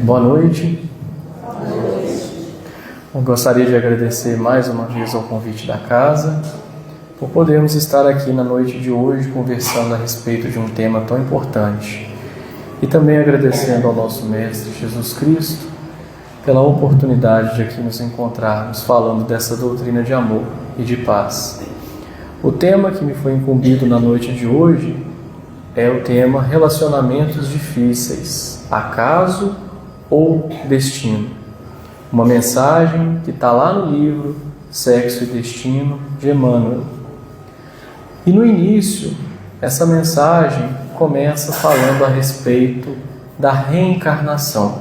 Boa noite. Eu gostaria de agradecer mais uma vez ao convite da casa por podermos estar aqui na noite de hoje conversando a respeito de um tema tão importante. E também agradecendo ao nosso Mestre Jesus Cristo pela oportunidade de aqui nos encontrarmos falando dessa doutrina de amor e de paz. O tema que me foi incumbido na noite de hoje é o tema relacionamentos difíceis, acaso ou destino. Uma mensagem que está lá no livro Sexo e Destino, de Emmanuel. E no início, essa mensagem começa falando a respeito da reencarnação.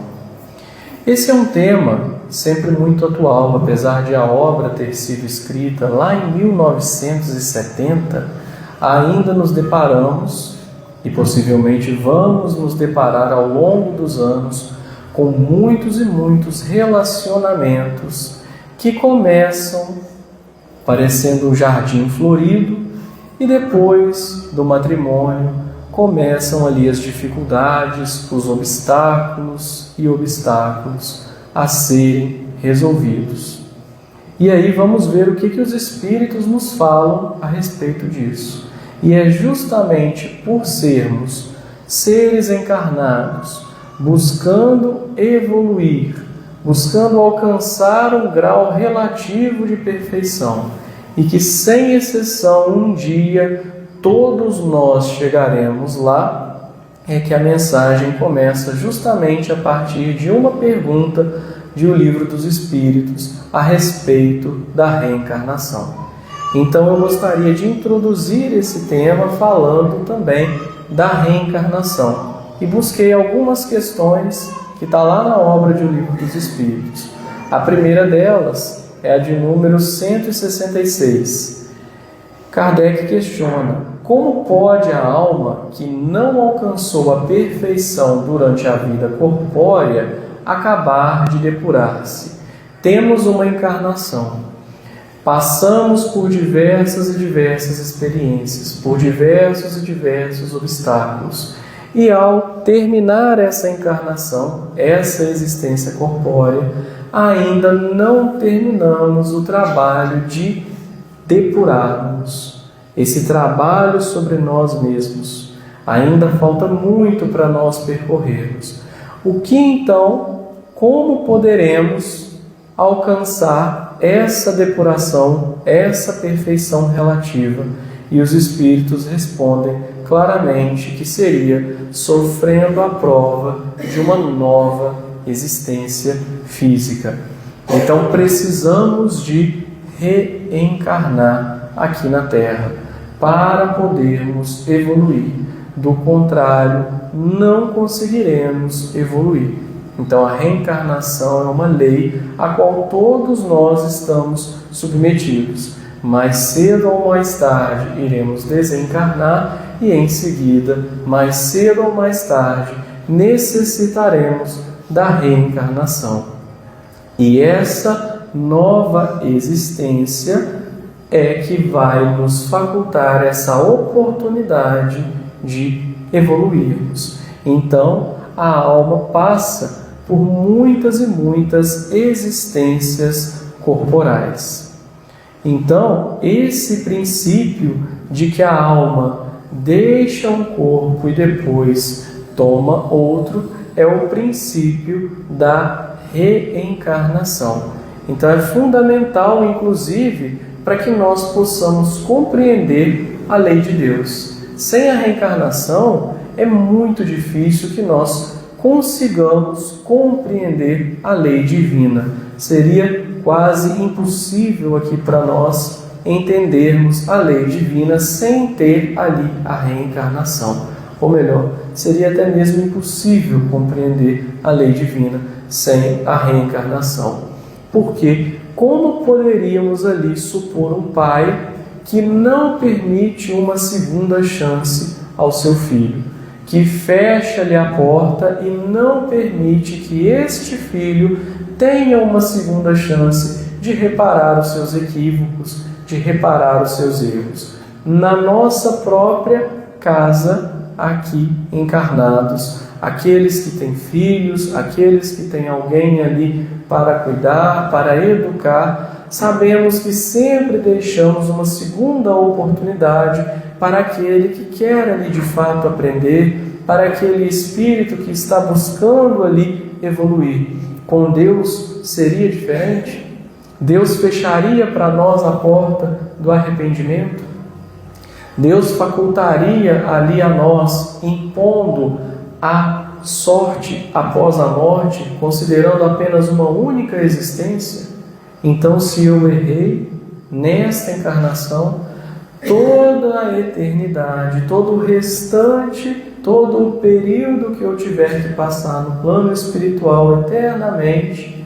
Esse é um tema sempre muito atual, apesar de a obra ter sido escrita lá em 1970, ainda nos deparamos, e possivelmente vamos nos deparar ao longo dos anos, com muitos e muitos relacionamentos que começam parecendo um jardim florido e depois do matrimônio começam ali as dificuldades, os obstáculos a serem resolvidos. E aí vamos ver o que os Espíritos nos falam a respeito disso. E é justamente por sermos seres encarnados, buscando evoluir, buscando alcançar um grau relativo de perfeição, e que sem exceção um dia todos nós chegaremos lá, é que a mensagem começa justamente a partir de uma pergunta de O Livro dos Espíritos a respeito da reencarnação. Então eu gostaria de introduzir esse tema falando também da reencarnação. E busquei algumas questões que está lá na obra de O Livro dos Espíritos. A primeira delas é a de número 166. Kardec questiona: como pode a alma que não alcançou a perfeição durante a vida corpórea acabar de depurar-se? Temos uma encarnação. Passamos por diversas e diversas experiências, por diversos e diversos obstáculos. E ao terminar essa encarnação, essa existência corpórea, ainda não terminamos o trabalho de depurarmos. Esse trabalho sobre nós mesmos. Ainda falta muito para nós percorrermos. O que então, como poderemos alcançar essa depuração, essa perfeição relativa? E os Espíritos respondem claramente que seria sofrendo a prova de uma nova existência física. Então precisamos de reencarnar aqui na Terra para podermos evoluir. Do contrário, não conseguiremos evoluir. Então a reencarnação é uma lei a qual todos nós estamos submetidos. Mais cedo ou mais tarde iremos desencarnar e em seguida, mais cedo ou mais tarde, necessitaremos da reencarnação. E essa nova existência é que vai nos facultar essa oportunidade de evoluirmos. Então, a alma passa por muitas e muitas existências corporais. Então, esse princípio de que a alma deixa um corpo e depois toma outro é o princípio da reencarnação. Então, é fundamental, inclusive, para que nós possamos compreender a lei de Deus. Sem a reencarnação, é muito difícil que nós consigamos compreender a lei divina. Seria quase impossível aqui para nós entendermos a lei divina sem ter ali a reencarnação. Ou melhor, seria até mesmo impossível compreender a lei divina sem a reencarnação. Porque como poderíamos ali supor um pai que não permite uma segunda chance ao seu filho, que fecha-lhe a porta e não permite que este filho tenha uma segunda chance de reparar os seus equívocos, de reparar os seus erros? Na nossa própria casa, aqui encarnados. Aqueles que têm filhos, aqueles que têm alguém ali para cuidar, para educar, sabemos que sempre deixamos uma segunda oportunidade para aquele que quer ali de fato aprender, para aquele espírito que está buscando ali evoluir. Com Deus seria diferente? Deus fecharia para nós a porta do arrependimento? Deus facultaria ali a nós, impondo a sorte após a morte, considerando apenas uma única existência? Então, se eu errei nesta encarnação, toda a eternidade, todo o restante, todo o período que eu tiver que passar no plano espiritual eternamente,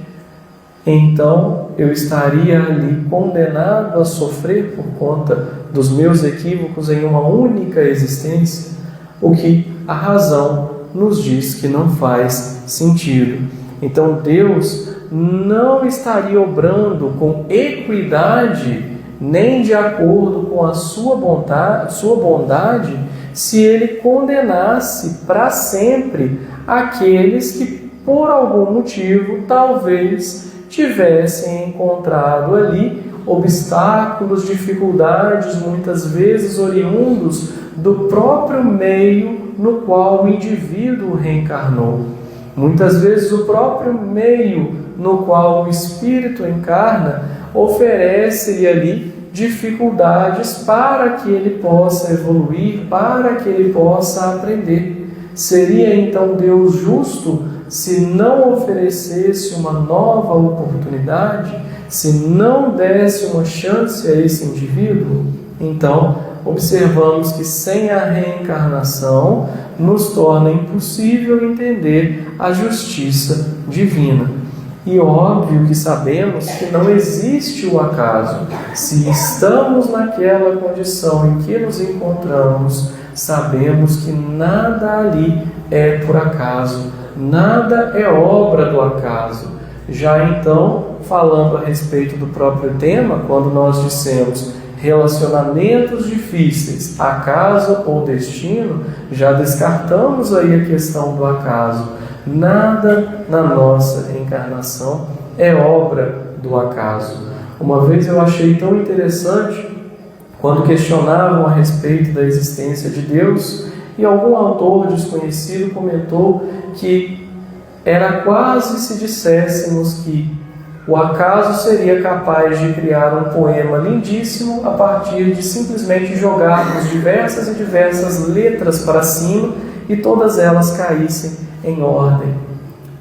então eu estaria ali condenado a sofrer por conta dos meus equívocos em uma única existência, o que a razão nos diz que não faz sentido. Então Deus não estaria obrando com equidade, nem de acordo com a sua bondade, se Ele condenasse para sempre aqueles que, por algum motivo, talvez tivessem encontrado ali obstáculos, dificuldades, muitas vezes oriundos do próprio meio no qual o indivíduo reencarnou. Muitas vezes o próprio meio no qual o espírito encarna oferece-lhe ali dificuldades para que ele possa evoluir, para que ele possa aprender. Seria então Deus justo se não oferecesse uma nova oportunidade, se não desse uma chance a esse indivíduo? Então, observamos que sem a reencarnação nos torna impossível entender a justiça divina. E óbvio que sabemos que não existe o acaso. Se estamos naquela condição em que nos encontramos, sabemos que nada ali é por acaso, nada é obra do acaso. Já então, falando a respeito do próprio tema, quando nós dissemos relacionamentos difíceis, acaso ou destino, já descartamos aí a questão do acaso. Nada na nossa encarnação é obra do acaso. Uma vez eu achei tão interessante quando questionavam a respeito da existência de Deus, e algum autor desconhecido comentou que era quase se disséssemos que o acaso seria capaz de criar um poema lindíssimo a partir de simplesmente jogarmos diversas e diversas letras para cima e todas elas caíssem em ordem,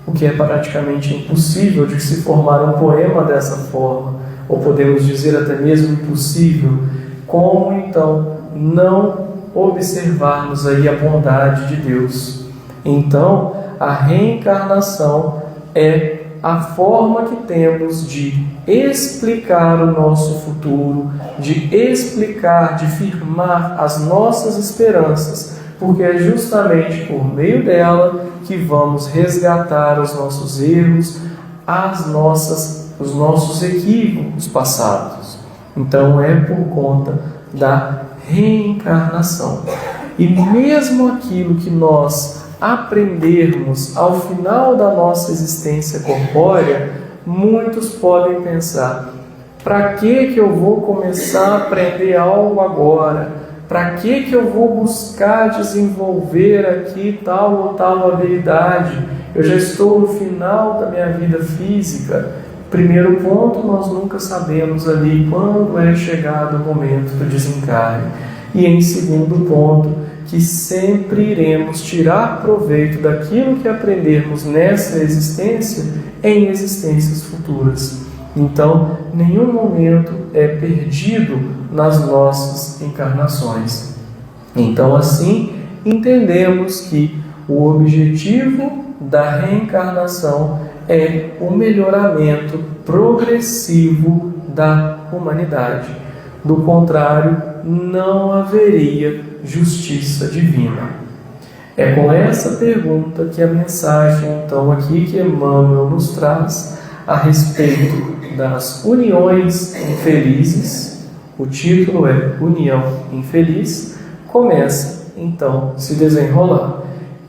o que é praticamente impossível de se formar um poema dessa forma, ou podemos dizer até mesmo impossível. Como então não observarmos aí a bondade de Deus? Então, a reencarnação é a forma que temos de explicar o nosso futuro, de explicar, de firmar as nossas esperanças, porque é justamente por meio dela que vamos resgatar os nossos erros, os nossos equívocos passados. Então é por conta da reencarnação. E mesmo aquilo que nós aprendermos ao final da nossa existência corpórea, muitos podem pensar: para que eu vou começar a aprender algo agora? Para que eu vou buscar desenvolver aqui tal ou tal habilidade? Eu já estou no final da minha vida física. Primeiro ponto, nós nunca sabemos ali quando é chegado o momento do desencarne. E em segundo ponto, que sempre iremos tirar proveito daquilo que aprendermos nessa existência em existências futuras. Então, nenhum momento é perdido nas nossas encarnações. Então, assim, entendemos que o objetivo da reencarnação é o melhoramento progressivo da humanidade. Do contrário, não haveria justiça divina. É com essa pergunta que a mensagem, então, aqui que Emmanuel nos traz a respeito das uniões infelizes, o título é União Infeliz, começa então se desenrolar.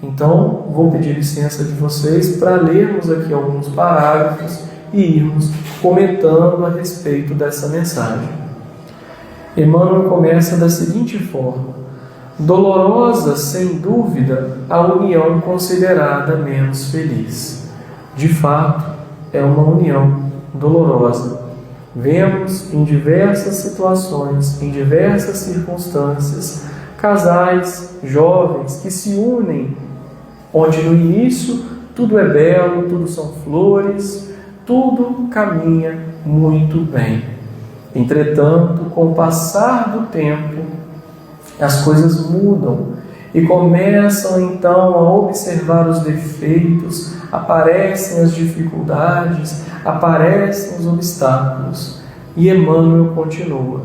Então, vou pedir licença de vocês para lermos aqui alguns parágrafos e irmos comentando a respeito dessa mensagem. Emmanuel começa da seguinte forma: dolorosa, sem dúvida, a união considerada menos feliz. De fato, é uma união dolorosa. Vemos em diversas situações, em diversas circunstâncias, casais jovens que se unem, onde no início tudo é belo, tudo são flores, tudo caminha muito bem. Entretanto, com o passar do tempo, as coisas mudam e começam então a observar os defeitos, aparecem as dificuldades, aparecem os obstáculos. E Emmanuel continua: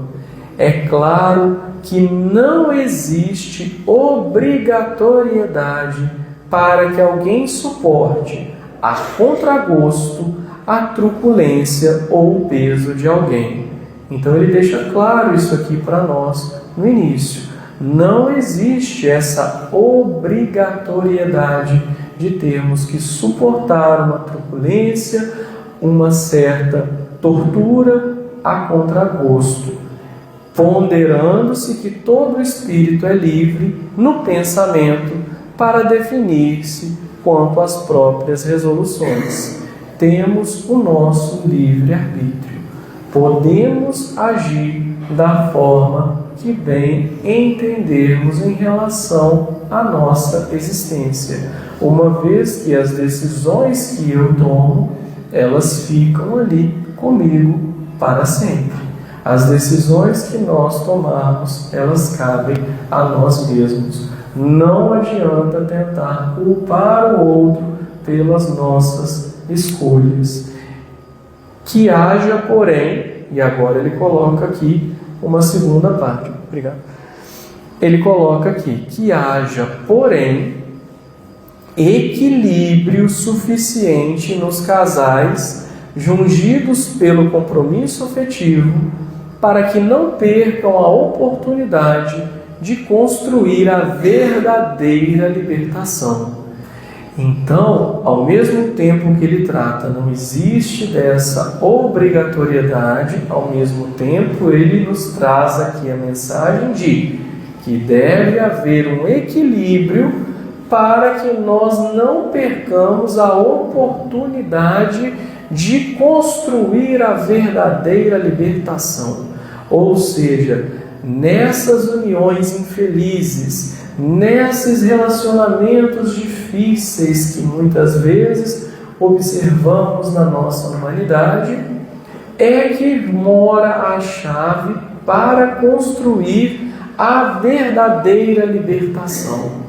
é claro que não existe obrigatoriedade para que alguém suporte a contragosto a truculência ou o peso de alguém. Então ele deixa claro isso aqui para nós no início. Não existe essa obrigatoriedade de termos que suportar uma truculência, uma certa tortura a contragosto, ponderando-se que todo espírito é livre no pensamento para definir-se quanto às próprias resoluções. Temos o nosso livre-arbítrio. Podemos agir da forma que bem entendermos em relação à nossa existência, uma vez que as decisões que eu tomo, elas ficam ali comigo para sempre. As decisões que nós tomarmos, elas cabem a nós mesmos. Não adianta tentar culpar o outro pelas nossas escolhas. Que haja, porém, e agora ele coloca aqui uma segunda parte. Obrigado. Ele coloca aqui: que haja, porém, equilíbrio suficiente nos casais jungidos pelo compromisso afetivo, para que não percam a oportunidade de construir a verdadeira libertação. Então, ao mesmo tempo que ele trata, não existe dessa obrigatoriedade, ao mesmo tempo ele nos traz aqui a mensagem de que deve haver um equilíbrio para que nós não percamos a oportunidade de construir a verdadeira libertação. Ou seja, nessas uniões infelizes, nesses relacionamentos difíceis que muitas vezes observamos na nossa humanidade, é que mora a chave para construir a verdadeira libertação.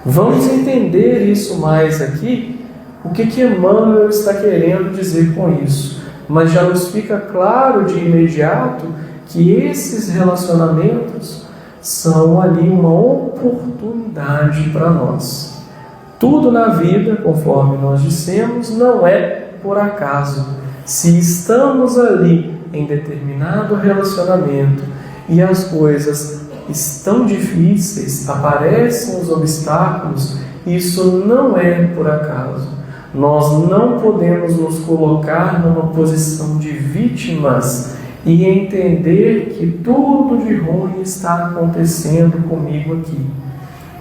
Vamos entender isso mais aqui, o que Emmanuel está querendo dizer com isso. Mas já nos fica claro de imediato que esses relacionamentos são ali uma oportunidade para nós. Tudo na vida, conforme nós dissemos, não é por acaso. Se estamos ali em determinado relacionamento e as coisas estão difíceis, aparecem os obstáculos, isso não é por acaso. Nós não podemos nos colocar numa posição de vítimas e entender que tudo de ruim está acontecendo comigo aqui.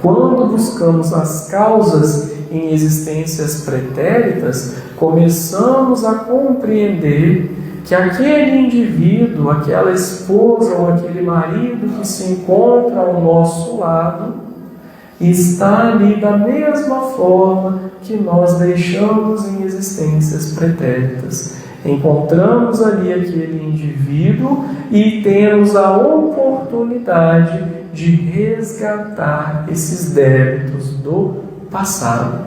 Quando buscamos as causas em existências pretéritas, começamos a compreender que aquele indivíduo, aquela esposa ou aquele marido que se encontra ao nosso lado, está ali da mesma forma que nós deixamos em existências pretéritas. Encontramos ali aquele indivíduo e temos a oportunidade de resgatar esses débitos do passado.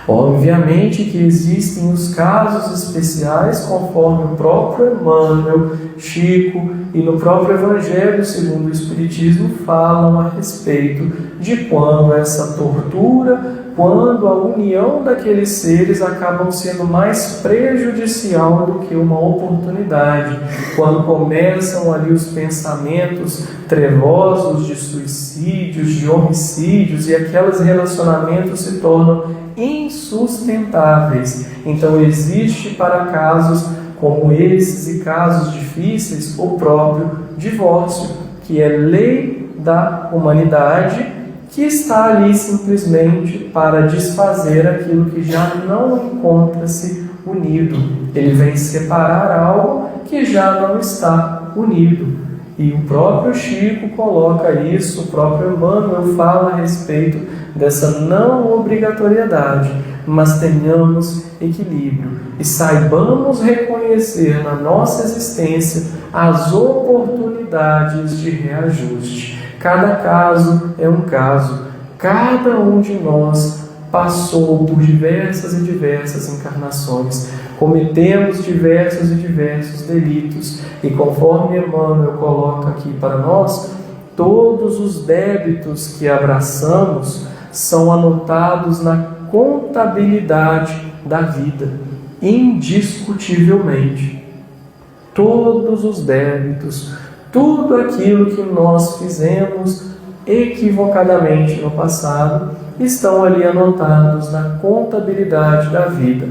Obviamente que existem os casos especiais, conforme o próprio Emmanuel, Chico e no próprio Evangelho segundo o Espiritismo falam a respeito de quando essa tortura, quando a união daqueles seres acabam sendo mais prejudicial do que uma oportunidade, quando começam ali os pensamentos trevosos de suicídios, de homicídios, e aqueles relacionamentos se tornam insustentáveis. Então existe para casos como esses e casos difíceis o próprio divórcio, que é lei da humanidade, que está ali simplesmente para desfazer aquilo que já não encontra-se unido. Ele vem separar algo que já não está unido. E o próprio Chico coloca isso, o próprio Emmanuel fala a respeito dessa não obrigatoriedade, mas tenhamos equilíbrio e saibamos reconhecer na nossa existência as oportunidades de reajuste. Cada caso é um caso, cada um de nós passou por diversas e diversas encarnações, cometemos diversos e diversos delitos, e conforme Emmanuel coloca aqui para nós, todos os débitos que abraçamos são anotados na contabilidade da vida, indiscutivelmente. Todos os débitos, tudo aquilo que nós fizemos equivocadamente no passado, estão ali anotados na contabilidade da vida.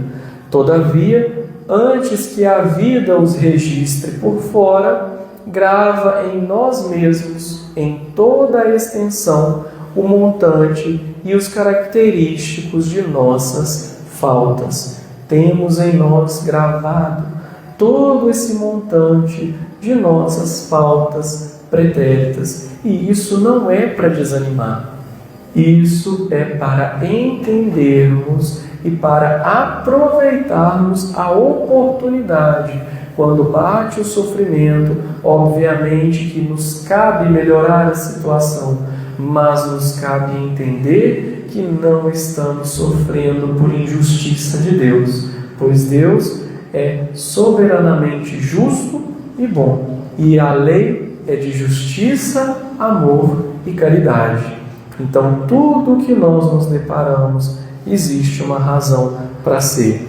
Todavia, antes que a vida os registre por fora, grava em nós mesmos, em toda a extensão, o montante e os característicos de nossas faltas. Temos em nós gravado todo esse montante de nossas faltas pretéritas. E isso não é para desanimar. Isso é para entendermos e para aproveitarmos a oportunidade. Quando bate o sofrimento, obviamente que nos cabe melhorar a situação, mas nos cabe entender que não estamos sofrendo por injustiça de Deus, pois Deus é soberanamente justo e bom, e a lei é de justiça, amor e caridade. Então, tudo que nós nos deparamos, existe uma razão para ser.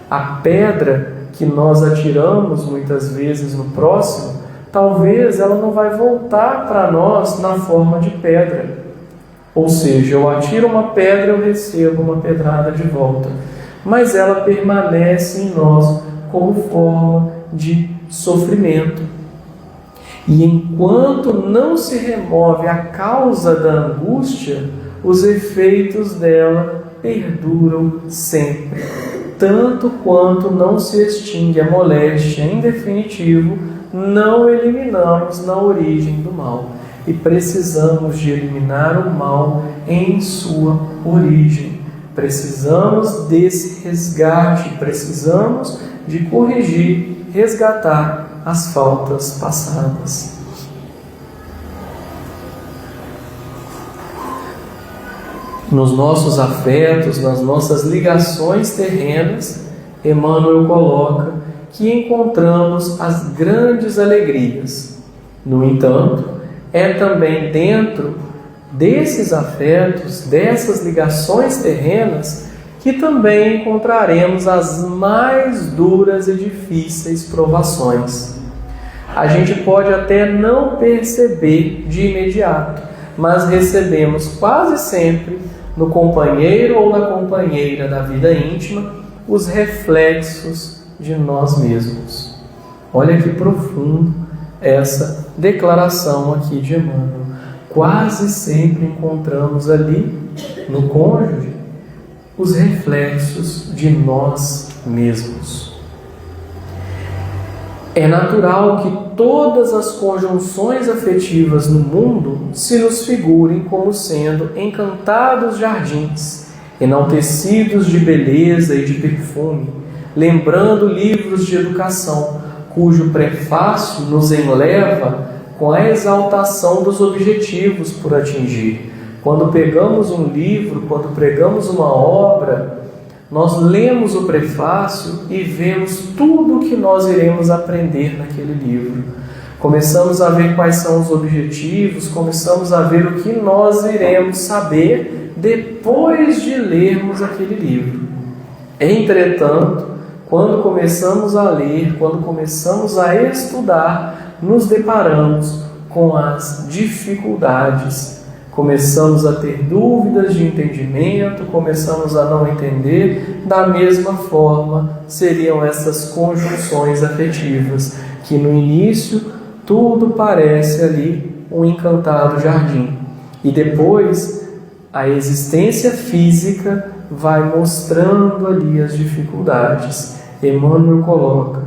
A pedra que nós atiramos muitas vezes no próximo, talvez ela não vai voltar para nós na forma de pedra. Ou seja, eu atiro uma pedra, eu recebo uma pedrada de volta. Mas ela permanece em nós como forma de sofrimento. E enquanto não se remove a causa da angústia, os efeitos dela perduram sempre, tanto quanto não se extingue a moléstia, em definitivo, não eliminamos na origem do mal. E precisamos de eliminar o mal em sua origem. Precisamos desse resgate, precisamos de corrigir, resgatar as faltas passadas. Nos nossos afetos, nas nossas ligações terrenas, Emmanuel coloca que encontramos as grandes alegrias. No entanto, é também dentro desses afetos, dessas ligações terrenas, que também encontraremos as mais duras e difíceis provações. A gente pode até não perceber de imediato, mas recebemos quase sempre no companheiro ou na companheira da vida íntima os reflexos de nós mesmos. Olha que profundo essa declaração aqui de Emmanuel. Quase sempre encontramos ali no cônjuge os reflexos de nós mesmos. É natural que todas as conjunções afetivas no mundo se nos figurem como sendo encantados jardins, enaltecidos de beleza e de perfume, lembrando livros de educação, cujo prefácio nos enleva com a exaltação dos objetivos por atingir. Quando pegamos um livro, quando pregamos uma obra, Nós lemos o prefácio e vemos tudo o que nós iremos aprender naquele livro. Começamos a ver quais são os objetivos, começamos a ver o que nós iremos saber depois de lermos aquele livro. Entretanto, quando começamos a ler, quando começamos a estudar, nos deparamos com as dificuldades. Começamos a ter dúvidas de entendimento, começamos a não entender. Da mesma forma, seriam essas conjunções afetivas, que no início tudo parece ali um encantado jardim. E depois, a existência física vai mostrando ali as dificuldades. Emmanuel coloca: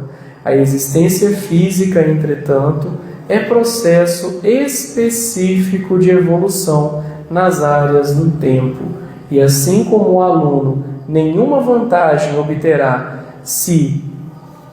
a existência física, entretanto, é processo específico de evolução nas áreas do tempo. E assim como o aluno nenhuma vantagem obterá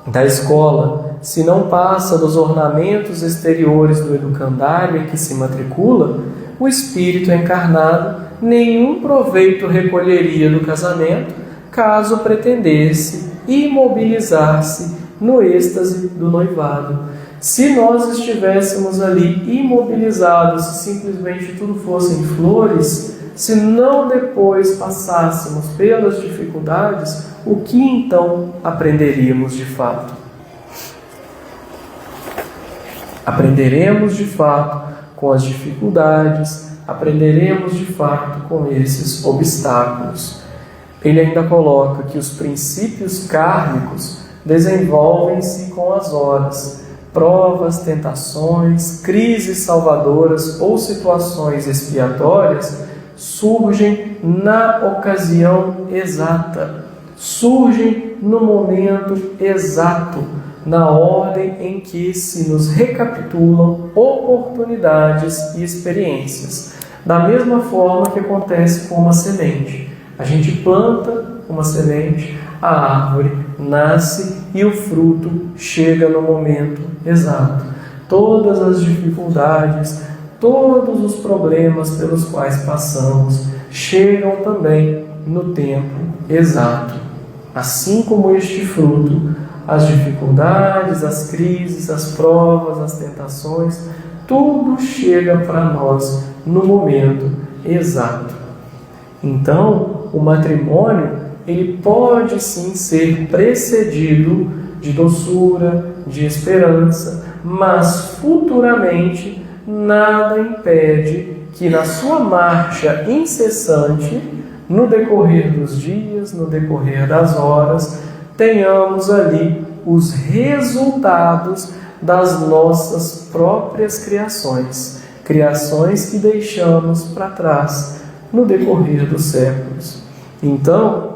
da escola, se não passa dos ornamentos exteriores do educandário em que se matricula, o espírito encarnado nenhum proveito recolheria do casamento, caso pretendesse imobilizar-se no êxtase do noivado. Se nós estivéssemos ali imobilizados, se simplesmente tudo fossem flores, se não depois passássemos pelas dificuldades, o que então aprenderíamos de fato? Aprenderemos de fato com as dificuldades, aprenderemos de fato com esses obstáculos. Ele ainda coloca que os princípios kármicos desenvolvem-se com as horas. Provas, tentações, crises salvadoras ou situações expiatórias surgem na ocasião exata, surgem no momento exato, na ordem em que se nos recapitulam oportunidades e experiências. Da mesma forma que acontece com uma semente. A gente planta uma semente, a árvore nasce e o fruto chega no momento exato. Todas as dificuldades, todos os problemas pelos quais passamos chegam também no tempo exato. Assim como este fruto, as dificuldades, as crises, as provas, as tentações, tudo chega para nós no momento exato. Então, o matrimônio, ele pode sim ser precedido de doçura, de esperança, mas futuramente nada impede que na sua marcha incessante, no decorrer dos dias, no decorrer das horas, tenhamos ali os resultados das nossas próprias criações, criações que deixamos para trás no decorrer dos séculos. Então,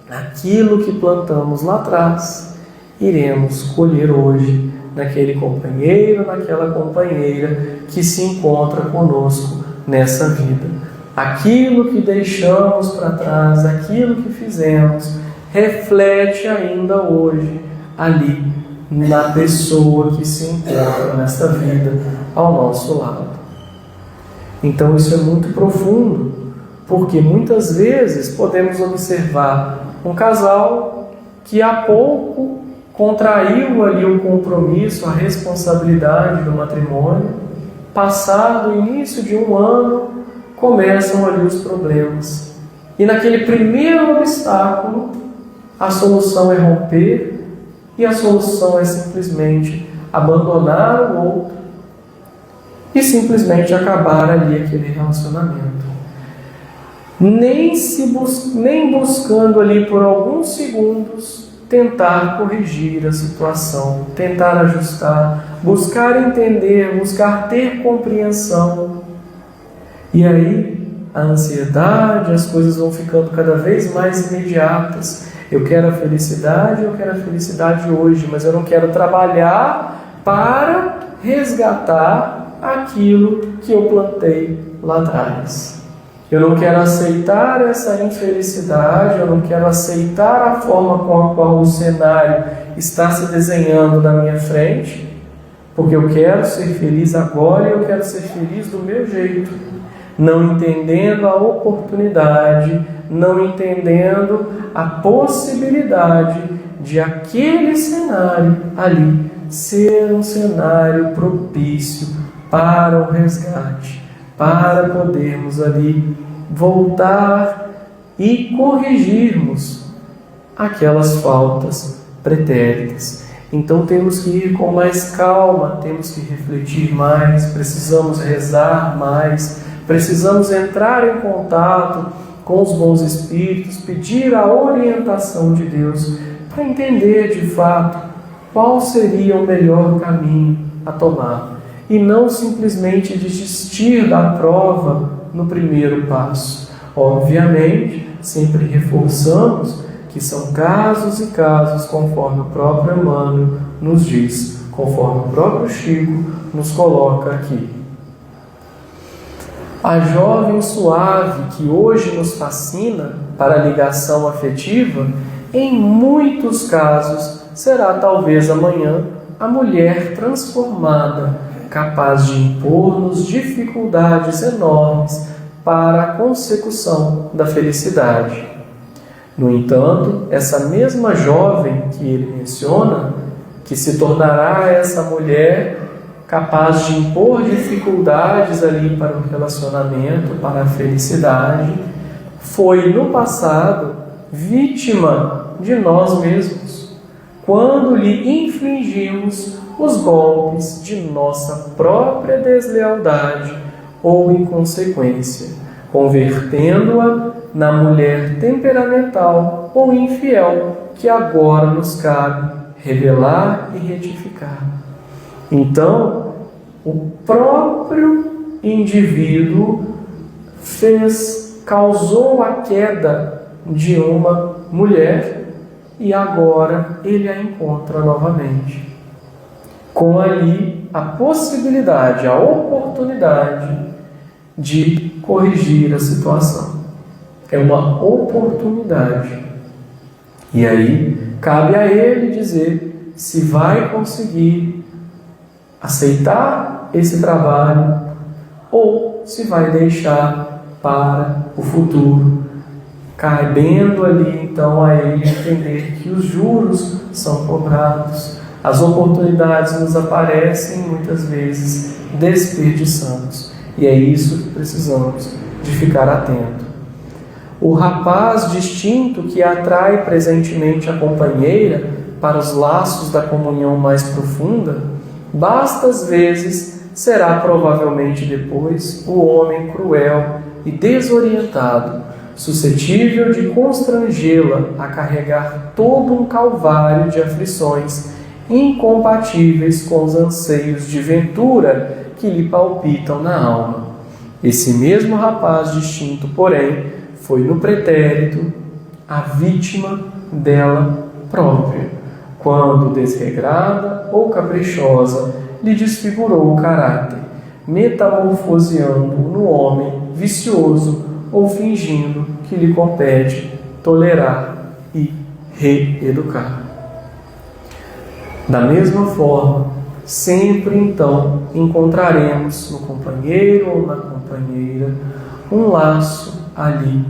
aquilo que plantamos lá atrás, iremos colher hoje naquele companheiro, naquela companheira que se encontra conosco nessa vida. Aquilo que deixamos para trás, aquilo que fizemos, reflete ainda hoje ali na pessoa que se encontra nesta vida ao nosso lado. Então isso é muito profundo, porque muitas vezes podemos observar um casal que há pouco contraiu ali o compromisso, a responsabilidade do matrimônio. Passado o início de um ano, começam ali os problemas. E naquele primeiro obstáculo, a solução é romper, e a solução é simplesmente abandonar o outro e simplesmente acabar ali aquele relacionamento. Nem buscando ali por alguns segundos tentar corrigir a situação, tentar ajustar, buscar entender, buscar ter compreensão. E aí a ansiedade, as coisas vão ficando cada vez mais imediatas. Eu quero a felicidade hoje, mas eu não quero trabalhar para resgatar aquilo que eu plantei lá atrás. Eu não quero aceitar essa infelicidade, eu não quero aceitar a forma com a qual o cenário está se desenhando na minha frente, porque eu quero ser feliz agora e eu quero ser feliz do meu jeito, não entendendo a oportunidade, não entendendo a possibilidade de aquele cenário ali ser um cenário propício para o resgate, para podermos ali voltar e corrigirmos aquelas faltas pretéritas. Então temos que ir com mais calma, temos que refletir mais, precisamos rezar mais, precisamos entrar em contato com os bons espíritos, pedir a orientação de Deus para entender de fato qual seria o melhor caminho a tomar e não simplesmente desistir da prova no primeiro passo. Obviamente, sempre reforçamos que são casos e casos, conforme o próprio Emmanuel nos diz, conforme o próprio Chico nos coloca aqui. A jovem suave que hoje nos fascina para a ligação afetiva, em muitos casos será talvez amanhã a mulher transformada, capaz de impor-nos dificuldades enormes para a consecução da felicidade. No entanto, essa mesma jovem que ele menciona, que se tornará essa mulher capaz de impor dificuldades ali para o relacionamento, para a felicidade, foi no passado vítima de nós mesmos, quando lhe infligimos os golpes de nossa própria deslealdade ou inconsequência, convertendo-a na mulher temperamental ou infiel que agora nos cabe revelar e retificar. Então, o próprio indivíduo causou a queda de uma mulher e agora ele a encontra novamente, com ali a possibilidade, a oportunidade de corrigir a situação. É uma oportunidade. E aí, cabe a ele dizer se vai conseguir aceitar esse trabalho ou se vai deixar para o futuro, cabendo ali então a ele entender que os juros são cobrados, as oportunidades nos aparecem muitas vezes desperdiçamos, e é isso que precisamos de ficar atento. O rapaz distinto que atrai presentemente a companheira para os laços da comunhão mais profunda, basta às vezes será provavelmente depois o homem cruel e desorientado, suscetível de constrangê-la a carregar todo um calvário de aflições incompatíveis com os anseios de ventura que lhe palpitam na alma. Esse mesmo rapaz distinto, porém, foi no pretérito a vítima dela própria, quando desregrada ou caprichosa lhe desfigurou o caráter, metamorfoseando-o no homem vicioso ou fingindo que lhe compete tolerar e reeducar. Da mesma forma, sempre então encontraremos no companheiro ou na companheira um laço ali,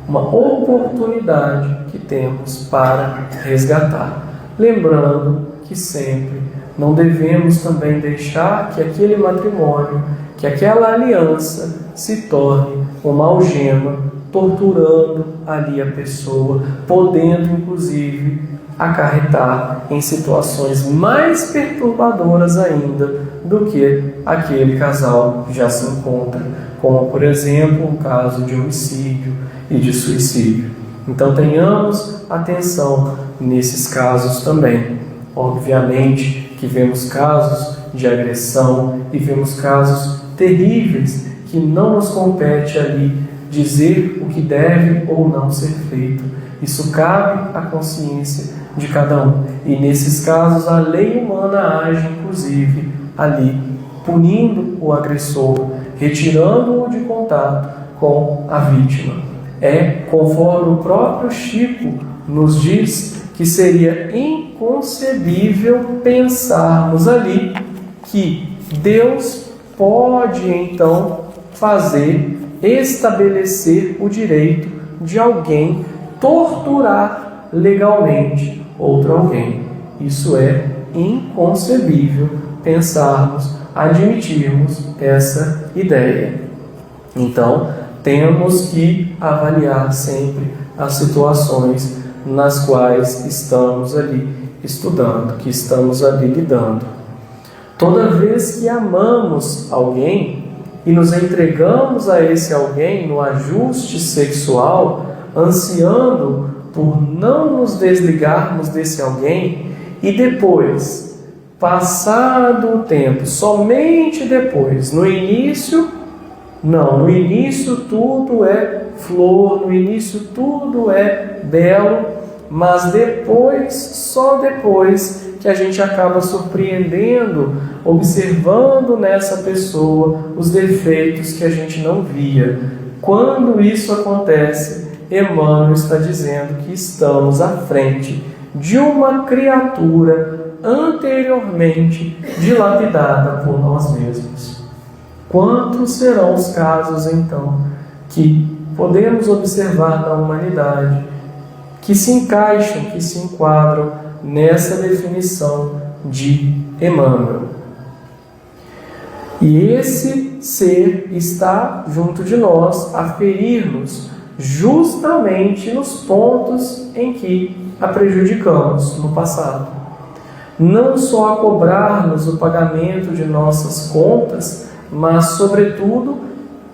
uma oportunidade que temos para resgatar. Lembrando que sempre não devemos também deixar que aquele matrimônio, que aquela aliança se torne uma algema, torturando ali a pessoa, podendo inclusive acarretar em situações mais perturbadoras ainda do que aquele casal já se encontra, como por exemplo um caso de homicídio e de suicídio. Então tenhamos atenção nesses casos também. Obviamente que vemos casos de agressão e vemos casos terríveis que não nos compete ali dizer o que deve ou não ser feito. Isso cabe à consciência de cada um. E nesses casos a lei humana age inclusive ali, punindo o agressor, retirando-o de contato com a vítima. É conforme o próprio Chico nos diz que seria inconcebível pensarmos ali que Deus pode então estabelecer o direito de alguém torturar legalmente outro alguém. Isso é inconcebível pensarmos, admitirmos essa ideia. Então, temos que avaliar sempre as situações nas quais estamos ali estudando, que estamos ali lidando. Toda vez que amamos alguém e nos entregamos a esse alguém no ajuste sexual, ansiando por não nos desligarmos desse alguém, e depois, passado o tempo, somente depois, no início tudo é flor, no início tudo é belo, mas depois, só depois que a gente acaba surpreendendo, observando nessa pessoa os defeitos que a gente não via. Quando isso acontece, Emmanuel está dizendo que estamos à frente de uma criatura anteriormente dilapidada por nós mesmos. Quantos serão os casos, então, que podemos observar na humanidade, que se encaixam, que se enquadram nessa definição de Emmanuel? E esse ser está junto de nós a ferir-nos justamente nos pontos em que a prejudicamos no passado. Não só a cobrar-nos o pagamento de nossas contas, mas, sobretudo,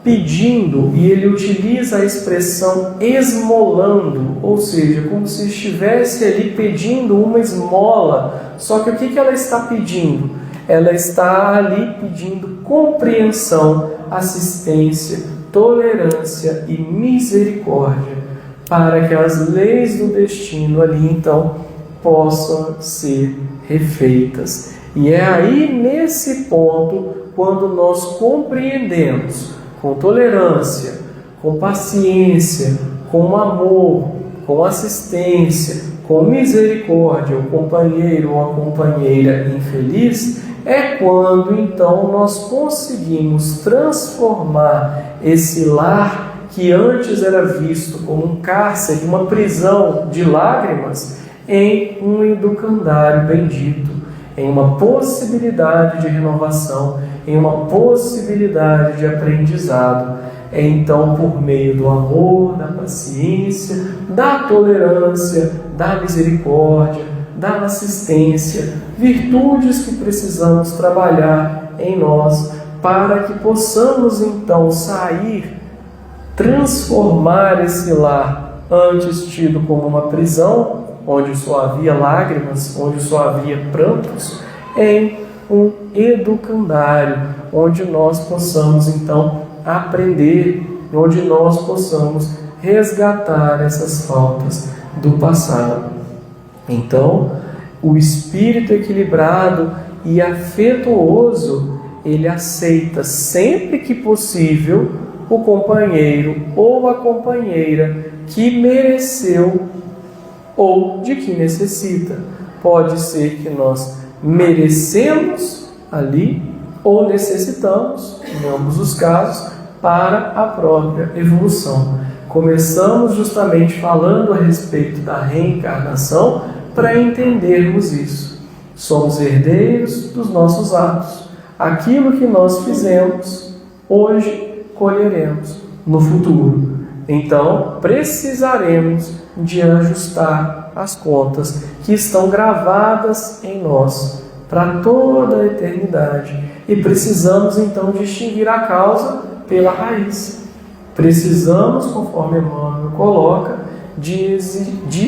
pedindo, e ele utiliza a expressão esmolando, ou seja, como se estivesse ali pedindo uma esmola. Só que o que ela está pedindo? Ela está ali pedindo compreensão, assistência, tolerância e misericórdia, para que as leis do destino ali, então, possam ser refeitas. E é aí, nesse ponto, quando nós compreendemos com tolerância, com paciência, com amor, com assistência, com misericórdia, o companheiro ou a companheira infeliz, é quando então nós conseguimos transformar esse lar que antes era visto como um cárcere, uma prisão de lágrimas, em um educandário bendito, em uma possibilidade de renovação, em uma possibilidade de aprendizado. É então por meio do amor, da paciência, da tolerância, da misericórdia, da assistência, virtudes que precisamos trabalhar em nós para que possamos então sair, transformar esse lar antes tido como uma prisão, onde só havia lágrimas, onde só havia prantos, em um educandário, onde nós possamos então aprender, onde nós possamos resgatar essas faltas do passado. Então, o espírito equilibrado e afetuoso, ele aceita sempre que possível o companheiro ou a companheira que mereceu ou de que necessita. Pode ser que nós merecemos ali ou necessitamos, em ambos os casos, para a própria evolução. Começamos justamente falando a respeito da reencarnação para entendermos isso. Somos herdeiros dos nossos atos. Aquilo que nós fizemos, hoje colheremos no futuro. Então, precisaremos de ajustar as contas que estão gravadas em nós para toda a eternidade. E precisamos, então, distinguir a causa pela raiz. Precisamos, conforme Emmanuel coloca, de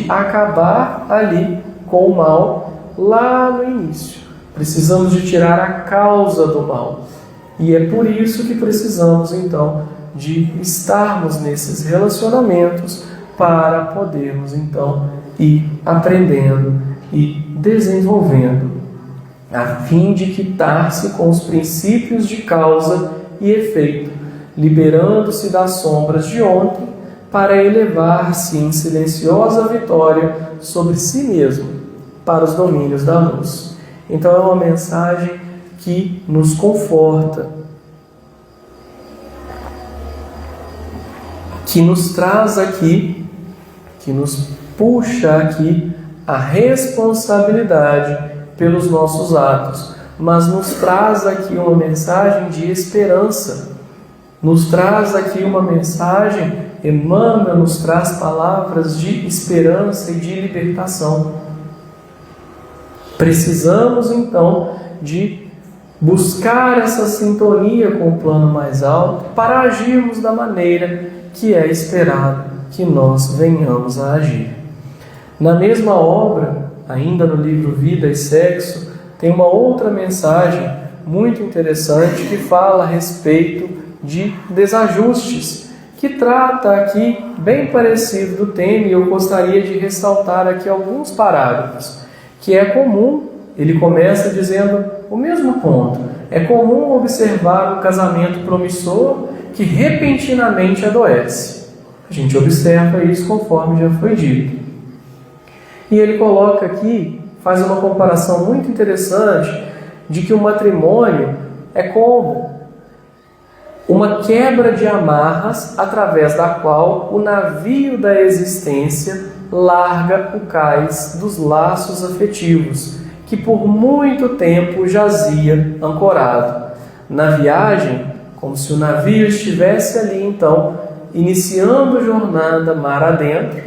acabar ali com o mal lá no início. Precisamos de tirar a causa do mal. E é por isso que precisamos, então, de estarmos nesses relacionamentos para podermos, então, ir aprendendo e desenvolvendo, a fim de quitar-se com os princípios de causa e efeito, liberando-se das sombras de ontem para elevar-se em silenciosa vitória sobre si mesmo, para os domínios da luz. Então é uma mensagem que nos conforta, que nos traz aqui que nos puxa aqui a responsabilidade pelos nossos atos, mas nos traz aqui uma mensagem de esperança, nos traz aqui uma mensagem, Emmanuel nos traz palavras de esperança e de libertação. Precisamos então de buscar essa sintonia com o plano mais alto para agirmos da maneira que é esperado que nós venhamos a agir. Na mesma obra, ainda no livro Vida e Sexo, tem uma outra mensagem muito interessante que fala a respeito de desajustes, que trata aqui bem parecido do tema, e eu gostaria de ressaltar aqui alguns parágrafos, que é comum. Ele começa dizendo o mesmo ponto. É comum observar um casamento promissor que repentinamente adoece. A gente observa isso conforme já foi dito. E ele coloca aqui, faz uma comparação muito interessante, de que o matrimônio é como uma quebra de amarras através da qual o navio da existência larga o cais dos laços afetivos, que por muito tempo jazia ancorado. Na viagem, como se o navio estivesse ali, então, iniciando jornada mar adentro,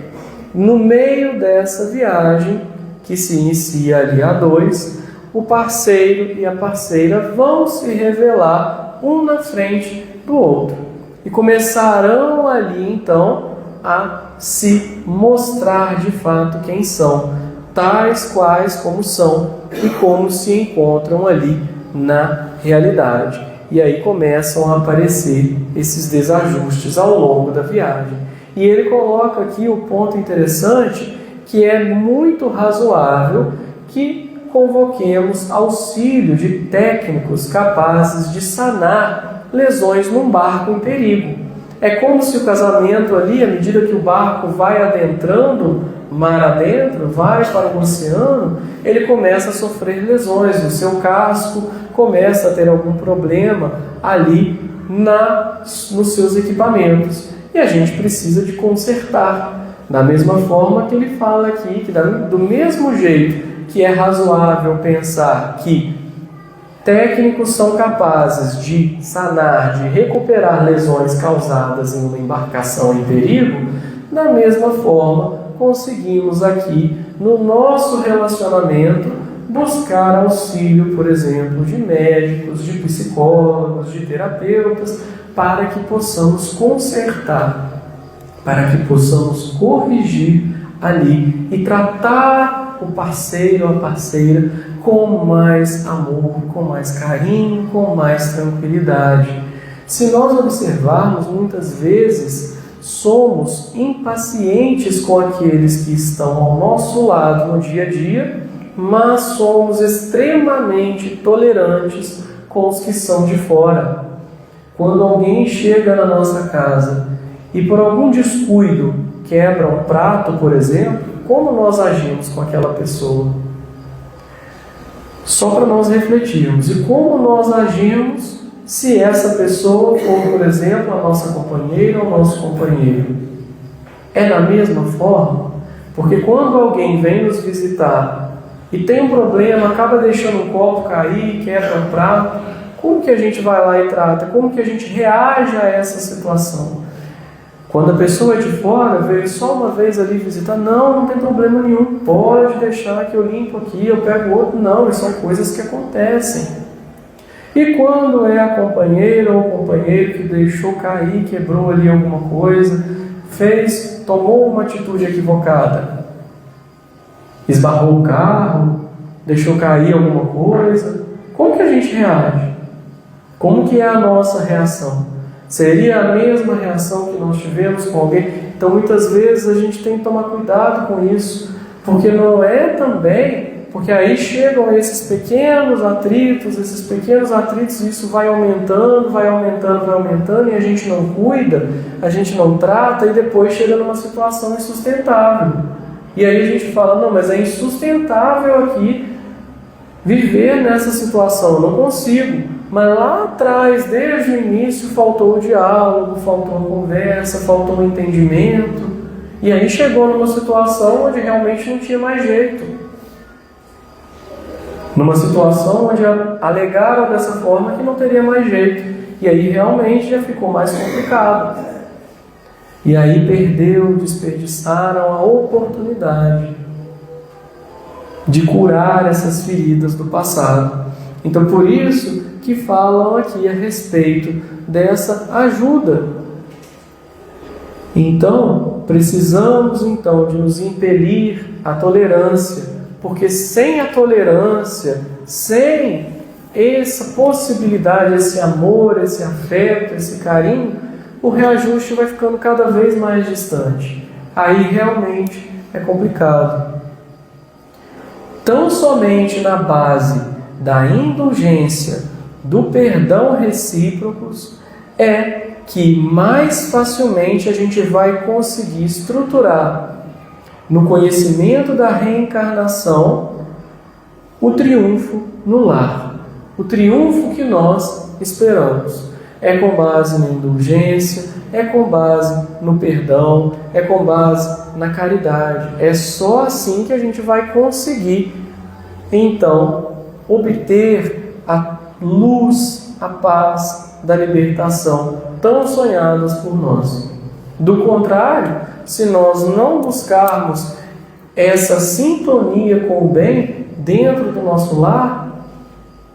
no meio dessa viagem, que se inicia ali a dois, o parceiro e a parceira vão se revelar um na frente do outro e começarão ali, então, a se mostrar de fato quem são, tais quais como são e como se encontram ali na realidade. E aí começam a aparecer esses desajustes ao longo da viagem. E ele coloca aqui o ponto interessante, que é muito razoável que convoquemos auxílio de técnicos capazes de sanar lesões num barco em perigo. É como se o casamento ali, à medida que o barco vai adentrando mar adentro, vai para o oceano, ele começa a sofrer lesões, o seu casco começa a ter algum problema ali nos seus equipamentos. E a gente precisa de consertar. Da mesma forma que ele fala aqui, que do mesmo jeito que é razoável pensar que técnicos são capazes de sanar, de recuperar lesões causadas em uma embarcação em perigo, da mesma forma conseguimos aqui, no nosso relacionamento, buscar auxílio, por exemplo, de médicos, de psicólogos, de terapeutas, para que possamos consertar, para que possamos corrigir ali e tratar o parceiro ou a parceira com mais amor, com mais carinho, com mais tranquilidade. Se nós observarmos, muitas vezes somos impacientes com aqueles que estão ao nosso lado no dia a dia, mas somos extremamente tolerantes com os que são de fora. Quando alguém chega na nossa casa e por algum descuido quebra um prato, por exemplo, como nós agimos com aquela pessoa? Só para nós refletirmos. E como nós agimos se essa pessoa for, por exemplo, a nossa companheira ou nosso companheiro? É da mesma forma? Porque quando alguém vem nos visitar e tem um problema, acaba deixando um copo cair, quebra um prato, como que a gente vai lá e trata? Como que a gente reage a essa situação? Quando a pessoa é de fora, veio só uma vez ali visitar, não tem problema nenhum, pode deixar que eu limpo aqui, eu pego outro. Não, são coisas que acontecem. E quando é a companheira ou o companheiro que deixou cair, quebrou ali alguma coisa, tomou uma atitude equivocada, esbarrou o carro, deixou cair alguma coisa, como que a gente reage? Como que é a nossa reação? Seria a mesma reação que nós tivemos com alguém? Então, muitas vezes a gente tem que tomar cuidado com isso, porque não é também, porque aí chegam esses pequenos atritos, e isso vai aumentando, e a gente não cuida, a gente não trata, e depois chega numa situação insustentável. E aí a gente fala, não, mas é insustentável aqui viver nessa situação, eu não consigo. Mas lá atrás, desde o início, faltou o diálogo, faltou a conversa, faltou o entendimento. E aí chegou numa situação onde realmente não tinha mais jeito. Numa situação onde alegaram dessa forma que não teria mais jeito. E aí realmente já ficou mais complicado. E aí desperdiçaram a oportunidade de curar essas feridas do passado. Então por isso que falam aqui a respeito dessa ajuda. Então, precisamos então de nos impelir à tolerância, porque sem a tolerância, sem essa possibilidade, esse amor, esse afeto, esse carinho, o reajuste vai ficando cada vez mais distante. Aí realmente é complicado. Tão somente na base da indulgência, do perdão recíprocos, é que mais facilmente a gente vai conseguir estruturar no conhecimento da reencarnação o triunfo no lar. O triunfo que nós esperamos. É com base na indulgência, é com base no perdão, é com base na caridade. É só assim que a gente vai conseguir, então, obter a luz, a paz da libertação tão sonhadas por nós. Do contrário, se nós não buscarmos essa sintonia com o bem dentro do nosso lar,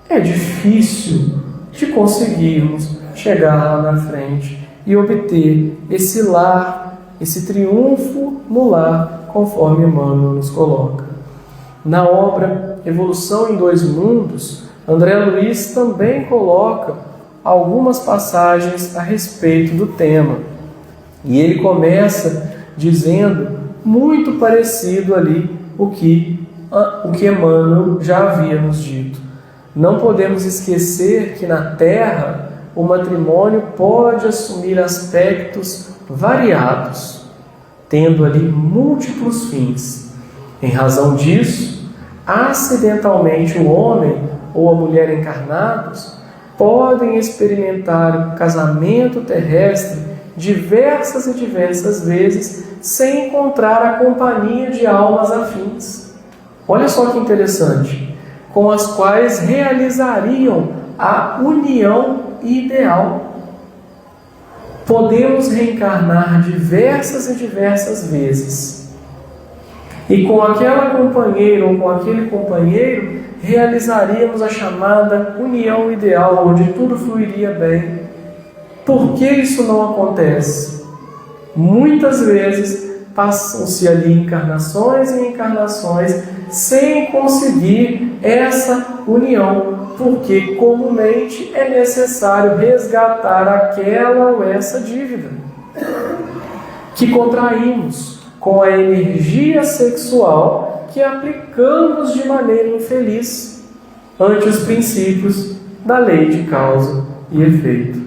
é difícil de conseguirmos chegar lá na frente e obter esse lar, esse triunfo no lar, conforme Emmanuel nos coloca. Na obra Evolução em Dois Mundos, André Luiz também coloca algumas passagens a respeito do tema. E ele começa dizendo muito parecido ali o que Emmanuel já havia nos dito. Não podemos esquecer que na Terra o matrimônio pode assumir aspectos variados, tendo ali múltiplos fins. Em razão disso, acidentalmente o homem ou a mulher encarnados podem experimentar o casamento terrestre diversas e diversas vezes sem encontrar a companhia de almas afins. Olha só que interessante, com as quais realizariam a união ideal. Podemos reencarnar diversas e diversas vezes e com aquela companheira ou com aquele companheiro realizaríamos a chamada união ideal, onde tudo fluiria bem. Por que isso não acontece? Muitas vezes passam-se ali encarnações e encarnações sem conseguir essa união, porque comumente é necessário resgatar aquela ou essa dívida que contraímos com a energia sexual que aplicamos de maneira infeliz ante os princípios da lei de causa e efeito.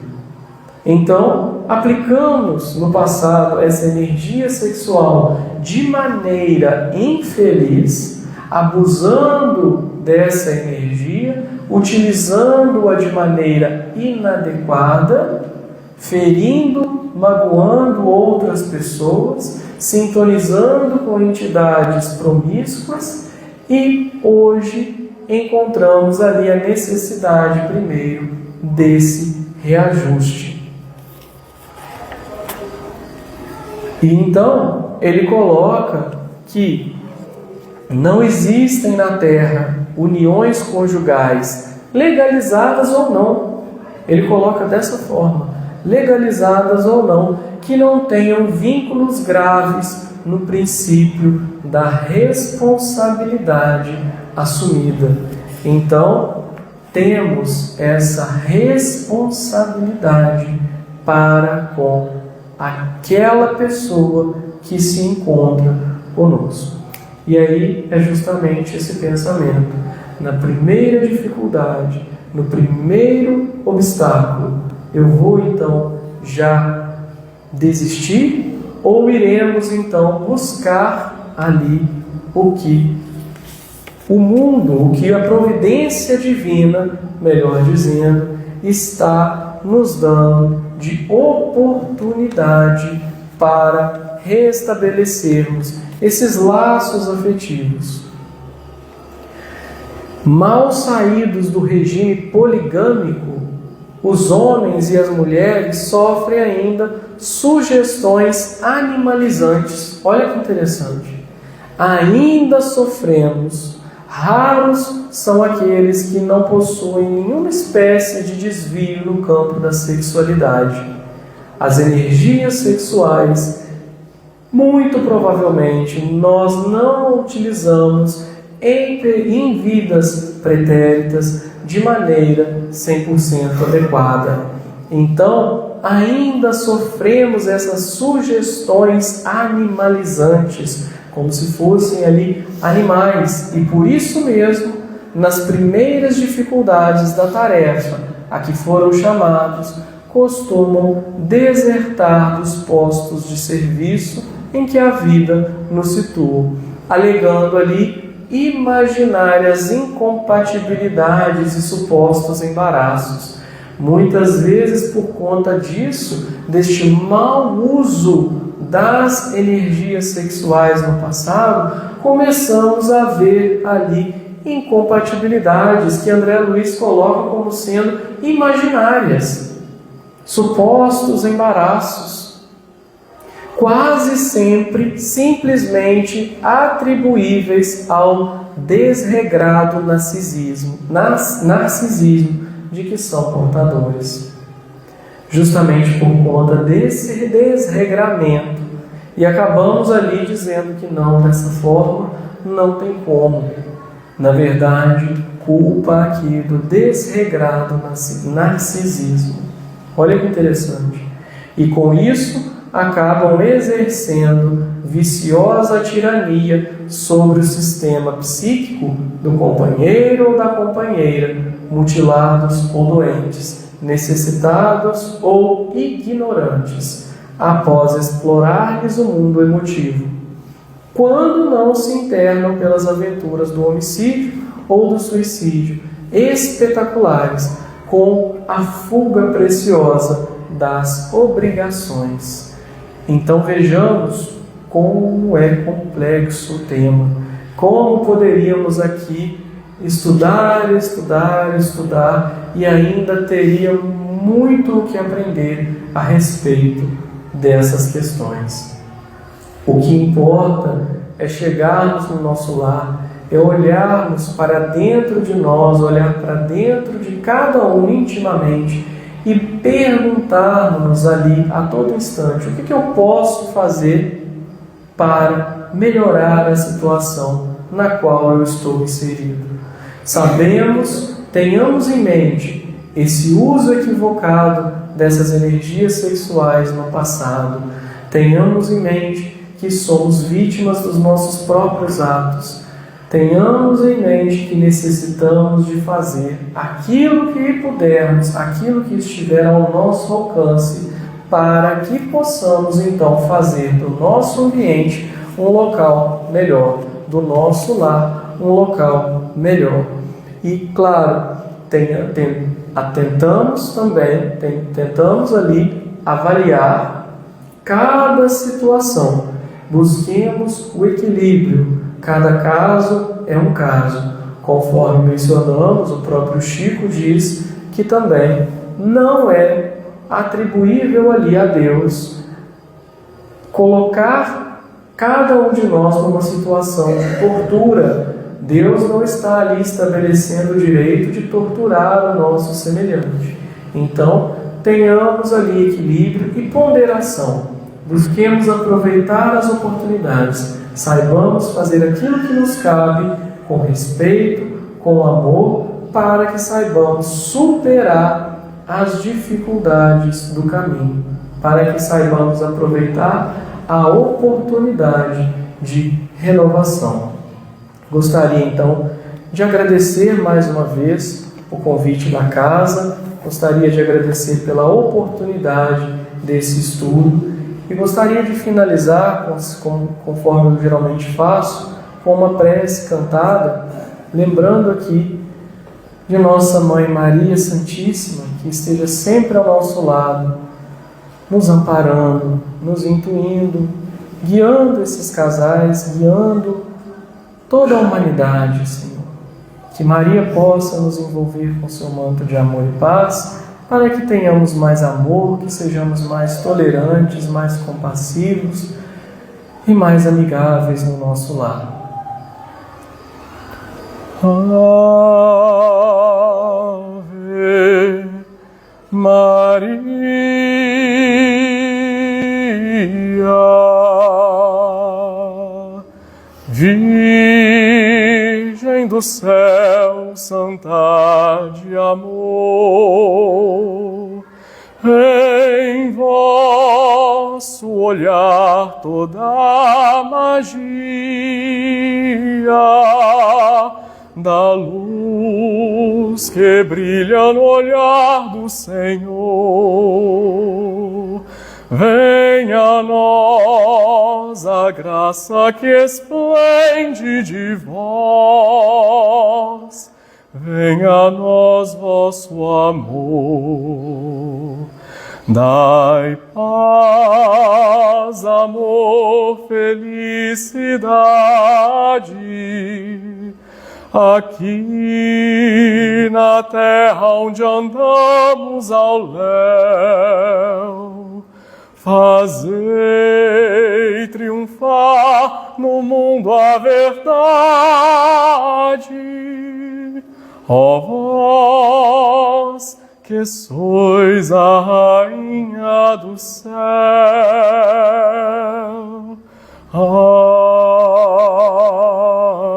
Então, aplicamos no passado essa energia sexual de maneira infeliz, abusando dessa energia, utilizando-a de maneira inadequada, ferindo, magoando outras pessoas, sintonizando com entidades promíscuas, e hoje encontramos ali a necessidade primeiro desse reajuste. E então ele coloca que não existem na Terra uniões conjugais legalizadas ou não. Ele coloca dessa forma, legalizadas ou não, que não tenham vínculos graves no princípio da responsabilidade assumida. Então, temos essa responsabilidade para com aquela pessoa que se encontra conosco. E aí é justamente esse pensamento. Na primeira dificuldade, no primeiro obstáculo, eu vou então já desistir ou iremos então buscar ali o que o mundo, o que a providência divina, melhor dizendo, está nos dando de oportunidade para restabelecermos esses laços afetivos. Mal saídos do regime poligâmico, os homens e as mulheres sofrem ainda sugestões animalizantes. Olha que interessante. Ainda sofremos. Raros são aqueles que não possuem nenhuma espécie de desvio no campo da sexualidade. As energias sexuais, muito provavelmente, nós não utilizamos em vidas pretéritas de maneira 100% adequada. Então, ainda sofremos essas sugestões animalizantes, como se fossem ali animais, e por isso mesmo, nas primeiras dificuldades da tarefa a que foram chamados, costumam desertar dos postos de serviço em que a vida nos situa, alegando ali imaginárias incompatibilidades e supostos embaraços. Muitas vezes, por conta disso, deste mau uso das energias sexuais no passado, começamos a ver ali incompatibilidades que André Luiz coloca como sendo imaginárias, supostos embaraços, quase sempre simplesmente atribuíveis ao desregrado narcisismo de que são portadores. Justamente por conta desse desregramento. E acabamos ali dizendo que não, dessa forma, não tem como. Na verdade, culpa aqui do desregrado narcisismo. Olha que interessante. E com isso, acabam exercendo viciosa tirania sobre o sistema psíquico do companheiro ou da companheira, mutilados ou doentes, necessitados ou ignorantes, após explorar-lhes o mundo emotivo, quando não se internam pelas aventuras do homicídio ou do suicídio, espetaculares, com a fuga preciosa das obrigações. Então vejamos como é complexo o tema, como poderíamos aqui estudar e ainda teria muito o que aprender a respeito dessas questões. O que importa é chegarmos no nosso lar, é olharmos para dentro de nós, olhar para dentro de cada um intimamente e perguntarmos ali a todo instante: o que eu posso fazer para melhorar a situação na qual eu estou inserido? Tenhamos em mente esse uso equivocado dessas energias sexuais no passado. Tenhamos em mente que somos vítimas dos nossos próprios atos. Tenhamos em mente que necessitamos de fazer aquilo que pudermos, aquilo que estiver ao nosso alcance, para que possamos então fazer do nosso ambiente um local melhor, do nosso lar um local melhor. E claro, tentamos ali avaliar cada situação. Busquemos o equilíbrio. Cada caso é um caso. Conforme mencionamos, o próprio Chico diz que também não é atribuível ali a Deus colocar cada um de nós numa situação de tortura. Deus não está ali estabelecendo o direito de torturar o nosso semelhante. Então, tenhamos ali equilíbrio e ponderação. Busquemos aproveitar as oportunidades. Saibamos fazer aquilo que nos cabe com respeito, com amor, para que saibamos superar as dificuldades do caminho, para que saibamos aproveitar a oportunidade de renovação. Gostaria então de agradecer mais uma vez o convite da casa, gostaria de agradecer pela oportunidade desse estudo e gostaria de finalizar, conforme eu geralmente faço, com uma prece cantada, lembrando aqui de Nossa Mãe Maria Santíssima, que esteja sempre ao nosso lado, nos amparando, nos intuindo guiando esses casais, guiando toda a humanidade, Senhor. Que Maria possa nos envolver com seu manto de amor e paz, para que tenhamos mais amor, que sejamos mais tolerantes, mais compassivos e mais amigáveis no nosso lar. Ave Maria, Virgem do céu, santa de amor, em vosso olhar toda a magia da luz que brilha no olhar do Senhor. Venha a nós a graça que esplende de vós. Venha a nós vosso amor. Dai paz, amor, felicidade, aqui na terra onde andamos ao léu. Fazei triunfar no mundo a verdade, ó vós que sois a rainha do céu.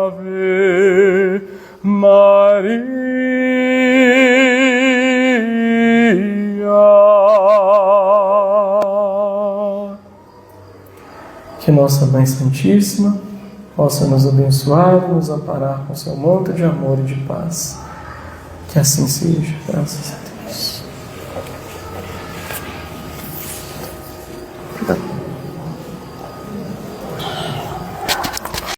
Ave Maria. Que Nossa Mãe Santíssima possa nos abençoar e nos amparar com seu manto de amor e de paz. Que assim seja, graças a Deus.